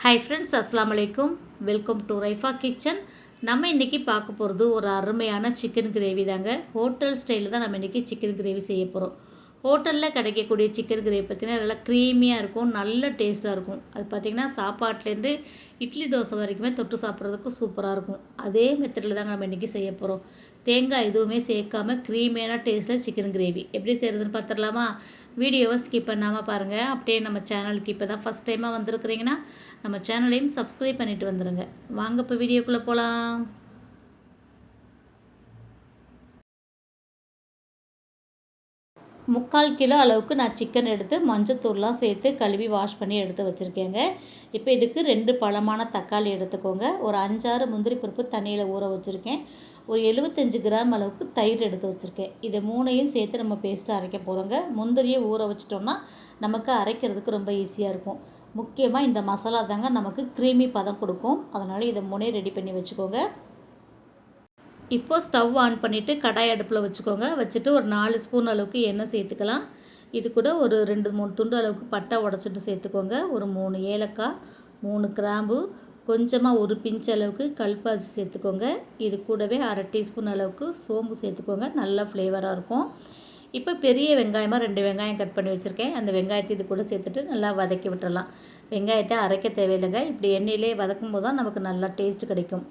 Hi friends, அஸ்ஸலாமு அலைக்கும். Welcome to Raifa kitchen. நம்ம இன்றைக்கி பார்க்க போகிறது ஒரு அருமையான சிக்கன் கிரேவி தாங்க. ஹோட்டல் ஸ்டைலில் தான் நம்ம இன்றைக்கி சிக்கன் கிரேவி செய்ய போகிறோம். ஹோட்டலில் கிடைக்கக்கூடிய சிக்கன் கிரேவி பார்த்திங்கன்னா நல்லா க்ரீமியாக இருக்கும், நல்ல டேஸ்ட்டாக இருக்கும். அது பார்த்திங்கன்னா சாப்பாட்லேருந்து இட்லி தோசை வரைக்குமே தொட்டு சாப்பிட்றதுக்கு சூப்பராக இருக்கும். அதே மெத்தடில் தாங்க நம்ம இன்றைக்கி செய்ய போகிறோம். தேங்காய் எதுவுமே சேர்க்காமல் க்ரீமியான டேஸ்ட்டில் சிக்கன் கிரேவி எப்படி செய்கிறதுன்னு பார்த்துடலாமா? வீடியோவை ஸ்கிப் பண்ணாமல் பாருங்கள். அப்படியே நம்ம சேனலுக்கு இப்போ தான் ஃபஸ்ட் டைமாக வந்திருக்கிறீங்கன்னா நம்ம சேனலையும் சப்ஸ்கிரைப் பண்ணிவிட்டு வந்துடுங்க. வாங்க இப்போ வீடியோக்குள்ளே போகலாம். முக்கால் கிலோ அளவுக்கு நான் சிக்கன் எடுத்து மஞ்சத்தூள்லாம் சேர்த்து கழுவி வாஷ் பண்ணி எடுத்து வச்சுருக்கேங்க. இப்போ இதுக்கு 2 பழமான தக்காளி எடுத்துக்கோங்க. ஒரு 5-6 முந்திரி பருப்பு தண்ணியில் ஊற வச்சுருக்கேன். ஒரு 75 கிராம் அளவுக்கு தயிர் எடுத்து வச்சுருக்கேன். இதை 3ஐயும் சேர்த்து நம்ம பேஸ்ட்டு அரைக்க போகிறோங்க. முந்திரியை ஊற வச்சிட்டோம்னா நமக்கு அரைக்கிறதுக்கு ரொம்ப ஈஸியாக இருக்கும். முக்கியமாக இந்த மசாலா தாங்க நமக்கு க்ரீமி பதம் கொடுக்கும். அதனால் இதை 3ஐயும் ரெடி பண்ணி வச்சுக்கோங்க. இப்போது ஸ்டவ் ஆன் பண்ணிவிட்டு கடாய் அடுப்பில் வச்சுக்கோங்க. வச்சுட்டு ஒரு 4 ஸ்பூன் அளவுக்கு எண்ணெய் சேர்த்துக்கலாம். இது கூட ஒரு 2-3 துண்டு அளவுக்கு பட்டை உடச்சிட்டு சேர்த்துக்கோங்க. ஒரு 3 ஏலக்காய், 3 கிராம்பு, கொஞ்சமாக ஒரு பிஞ்ச் அளவுக்கு கல்பாசி சேர்த்துக்கோங்க. இது கூடவே 1/2 டீஸ்பூன் அளவுக்கு சோம்பு சேர்த்துக்கோங்க. நல்லா ஃப்ளேவராக இருக்கும். இப்போ பெரிய வெங்காயமாக 2 வெங்காயம் கட் பண்ணி வச்சுருக்கேன். அந்த வெங்காயத்தை இது கூட சேர்த்துட்டு நல்லா வதக்கி விட்டுறலாம். வெங்காயத்தை அரைக்க தேவையில்லைங்க. இப்படி எண்ணெயிலே வதக்கும் போது தான் நமக்கு நல்லா டேஸ்ட் கிடைக்கும்.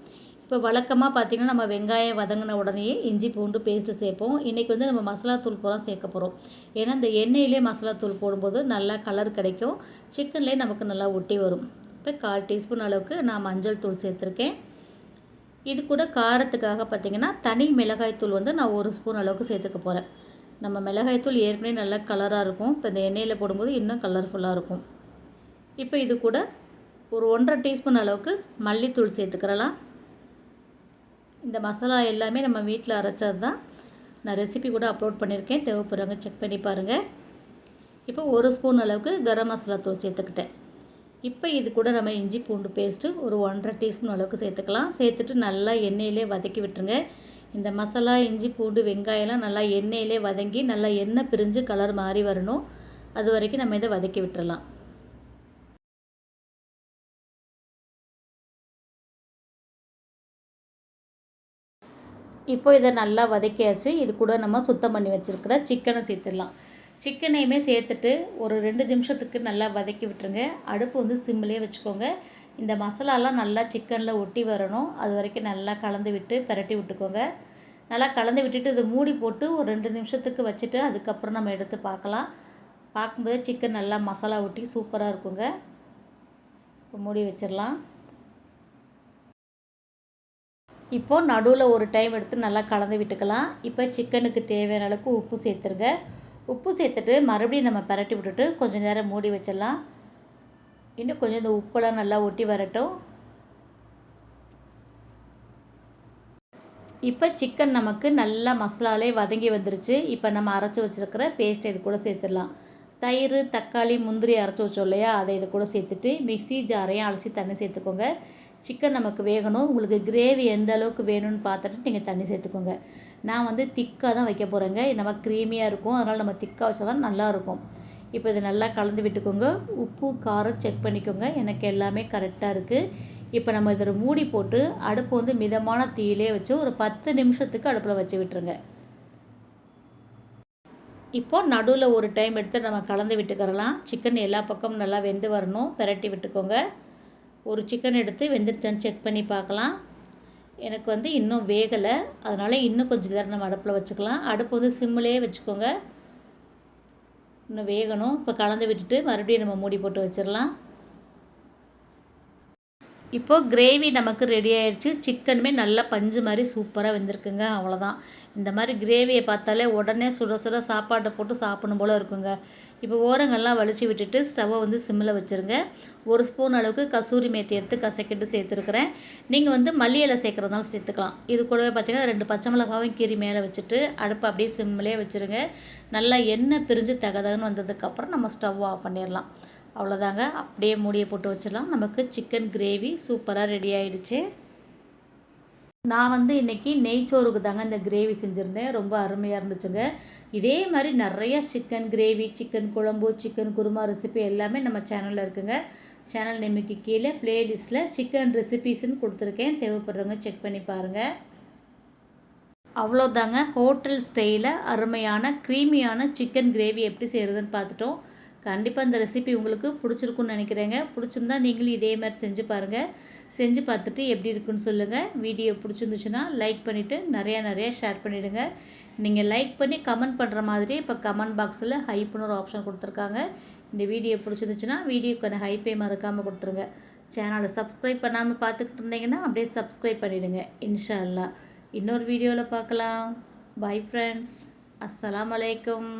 இப்போ வழக்கமாக பார்த்திங்கன்னா நம்ம வெங்காயம் வதங்கின உடனேயே இஞ்சி பூண்டு பேஸ்ட்டு சேர்ப்போம். இன்றைக்கி வந்து நம்ம மசாலா தூள் பூரா சேர்க்க போகிறோம். ஏன்னா இந்த எண்ணெயிலே மசாலா தூள் போடும்போது நல்லா கலர் கிடைக்கும். சிக்கன்லேயே நமக்கு நல்லா ஒட்டி வரும். இப்போ 1/4 டீஸ்பூன் அளவுக்கு நான் மஞ்சள் தூள் சேர்த்துருக்கேன். இது கூட காரத்துக்காக பார்த்திங்கன்னா தனி மிளகாய் தூள் வந்து நான் 1 ஸ்பூன் அளவுக்கு சேர்த்துக்க போகிறேன். நம்ம மிளகாய் தூள் ஏற்கனவே நல்லா கலராக இருக்கும். இப்போ இந்த எண்ணெயில் போடும்போது இன்னும் கலர்ஃபுல்லாக இருக்கும். இப்போ இது கூட ஒரு 1/2 டீஸ்பூன் அளவுக்கு மல்லித்தூள் சேர்த்துக்கிறலாம். இந்த மசாலா எல்லாமே நம்ம வீட்டில் அரைச்சது தான். நான் ரெசிபி கூட அப்லோட் பண்ணியிருக்கேன், தேவைப்படுறவங்க செக் பண்ணி பாருங்கள். இப்போ 1 ஸ்பூன் அளவுக்கு கரம் மசாலா தூள் சேர்த்துக்கிட்டேன். இப்போ இது கூட நம்ம இஞ்சி பூண்டு பேஸ்ட்டு ஒரு 1/2 டீஸ்பூன் அளவுக்கு சேர்த்துக்கலாம். சேர்த்துட்டு நல்லா எண்ணெயிலே வதக்கி விட்டுருங்க. இந்த மசாலா, இஞ்சி பூண்டு, வெங்காயம்லாம் நல்லா எண்ணெயிலே வதங்கி நல்லா எண்ணெய் பிரிஞ்சு கலர் மாறி வரணும். அது வரைக்கும் நம்ம இதை வதக்கி விட்டுறலாம். இப்போ இதை நல்லா வதக்கியாச்சு. இது கூட நம்ம சுத்தம் பண்ணி வச்சுருக்கிற சிக்கனை சேர்த்துடலாம். சிக்கனையுமே சேர்த்துட்டு ஒரு 2 நிமிஷத்துக்கு நல்லா வதக்கி விட்டுருங்க. அடுப்பு வந்து சிம்மிலே வச்சுக்கோங்க. இந்த மசாலாலாம் நல்லா சிக்கனில் ஒட்டி வரணும். அது வரைக்கும் நல்லா கலந்து விட்டு பரட்டி விட்டுக்கோங்க. நல்லா கலந்து விட்டுட்டு இதை மூடி போட்டு ஒரு 2 நிமிஷத்துக்கு வச்சுட்டு அதுக்கப்புறம் நம்ம எடுத்து பார்க்கலாம். பார்க்கும்போது சிக்கன் நல்லா மசாலா ஒட்டி சூப்பராக இருக்குங்க. இப்போ மூடி வச்சிடலாம். இப்போது நடுவில் ஒரு டைம் எடுத்து நல்லா கலந்து விட்டுக்கலாம். இப்போ சிக்கனுக்கு தேவையான அளவுக்கு உப்பு சேர்த்துருங்க. உப்பு சேர்த்துட்டு மறுபடியும் நம்ம பரட்டி விட்டுட்டு கொஞ்சம் நேரம் மூடி வச்சிடலாம். இன்னும் கொஞ்சம் இந்த உப்பெல்லாம் நல்லா ஒட்டி வரட்டும். இப்போ சிக்கன் நமக்கு நல்லா மசாலாலே வதங்கி வந்துருச்சு. இப்போ நம்ம அரைச்சி வச்சுருக்கிற பேஸ்ட்டை இது கூட சேர்த்துடலாம். தயிர், தக்காளி, முந்திரி அரைச்சி வச்சோம் இல்லையா, அதை இது கூட சேர்த்துட்டு மிக்ஸி ஜாரையும் அலசி தண்ணி சேர்த்துக்கோங்க. சிக்கன் நமக்கு வேகணும். உங்களுக்கு கிரேவி எந்த அளவுக்கு வேணும்னு பார்த்துட்டு நீங்கள் தண்ணி சேர்த்துக்கோங்க. நான் வந்து திக்காக தான் வைக்க போகிறேங்க. நம்ம க்ரீமியாக இருக்கும், அதனால் நம்ம திக்காக வச்சா தான் நல்லாயிருக்கும். இப்போ இதை நல்லா கலந்து விட்டுக்கோங்க. உப்பு காரம் செக் பண்ணிக்கோங்க. எனக்கு எல்லாமே கரெக்டாக இருக்குது. இப்போ நம்ம இதில் மூடி போட்டு அடுப்பு வந்து மிதமான தீயிலே வச்சு ஒரு 10 நிமிஷத்துக்கு அடுப்பில் வச்சு விட்டுருங்க. இப்போது நடுவில் ஒரு டைம் எடுத்து நம்ம கலந்து விட்டுக்கிறலாம். சிக்கன் எல்லா பக்கமும் நல்லா வெந்து வரணும். பிரட்டி விட்டுக்கோங்க. ஒரு சிக்கன் எடுத்து வெந்துருச்சான்னு செக் பண்ணி பார்க்கலாம். எனக்கு வந்து இன்னும் வேகலை, அதனால் இன்னும் கொஞ்சம் நேரம் நம்ம அடுப்பில் வச்சுக்கலாம். அடுப்பு வந்து சிம்மிலே வச்சுக்கோங்க. இன்னும் வேகணும். இப்போ கலந்து விட்டுட்டு மறுபடியும் நம்ம மூடி போட்டு வச்சிடலாம். இப்போது கிரேவி நமக்கு ரெடி ஆகிடுச்சு. சிக்கனுமே நல்லா பஞ்சு மாதிரி சூப்பராக வெந்திருக்குங்க. அவ்வளோதான். இந்த மாதிரி கிரேவியை பார்த்தாலே உடனே சுட சுட சாப்பாட்டை போட்டு சாப்பிடணும் போல் இருக்குங்க. இப்போ ஓரங்கள்லாம் வலிச்சு விட்டுட்டு ஸ்டவ்வை வந்து சிம்மில் வச்சுருங்க. 1 ஸ்பூன் அளவுக்கு கசூரி மேத்தி எடுத்து கசக்கிட்டு சேர்த்துருக்குறேன். நீங்கள் வந்து மல்லி இலை சேர்க்குறதுனால சேர்த்துக்கலாம். இது கூடவே பார்த்திங்கன்னா 2 பச்சை மிளகாவும் கீரி மேலே வச்சுட்டு அடுப்பை அப்படியே சிம்மிலே வச்சுருங்க. நல்லா எண்ணெய் பிரிஞ்சு தகதகன்னு வந்ததுக்கப்புறம் நம்ம ஸ்டவ் ஆஃப் பண்ணிடலாம். அவ்வளோதாங்க. அப்படியே மூடியை போட்டு வச்சிடலாம். நமக்கு சிக்கன் கிரேவி சூப்பராக ரெடி ஆகிடுச்சு. நான் வந்து இன்றைக்கி நெய்ச்சோறுக்கு தாங்க இந்த கிரேவி செஞ்சுருந்தேன். ரொம்ப அருமையாக இருந்துச்சுங்க. இதே மாதிரி நிறைய சிக்கன் கிரேவி, சிக்கன் குழம்பு, சிக்கன் குருமா ரெசிபி எல்லாமே நம்ம சேனலில் இருக்குங்க. சேனல் நேமுக்கு கீழே பிளேலிஸ்ட்டில் சிக்கன் ரெசிபீஸ்ன்னு கொடுத்துருக்கேன். தேவைப்படுறவங்க செக் பண்ணி பாருங்கள். அவ்வளோதாங்க, ஹோட்டல் ஸ்டைலில் அருமையான க்ரீமியான சிக்கன் கிரேவி எப்படி செய்கிறதுன்னு பார்த்துட்டோம். கண்டிப்பாக இந்த ரெசிபி உங்களுக்கு பிடிச்சிருக்குன்னு நினைக்கிறேங்க. பிடிச்சிருந்தா நீங்களும் இதே மாதிரி செஞ்சு பாருங்கள். செஞ்சு பார்த்துட்டு எப்படி இருக்குன்னு சொல்லுங்கள். வீடியோ பிடிச்சிருந்துச்சுன்னா லைக் பண்ணிவிட்டு நிறையா ஷேர் பண்ணிவிடுங்க. நீங்கள் லைக் பண்ணி கமெண்ட் பண்ணுற மாதிரி இப்போ கமெண்ட் பாக்ஸில் ஹைப்புன்னு ஒரு ஆப்ஷன் கொடுத்துருக்காங்க. இந்த வீடியோ பிடிச்சிருந்துச்சுன்னா வீடியோக்கான ஹைப்பே மறக்காமல் கொடுத்துருங்க. சேனலை சப்ஸ்கிரைப் பண்ணாமல் பார்த்துக்கிட்டு இருந்தீங்கன்னா அப்படியே சப்ஸ்கிரைப் பண்ணிவிடுங்க. இன்ஷா அல்லாஹ் இன்னொரு வீடியோவில் பார்க்கலாம். Bye friends. அஸ்ஸலாமு அலைக்கும்.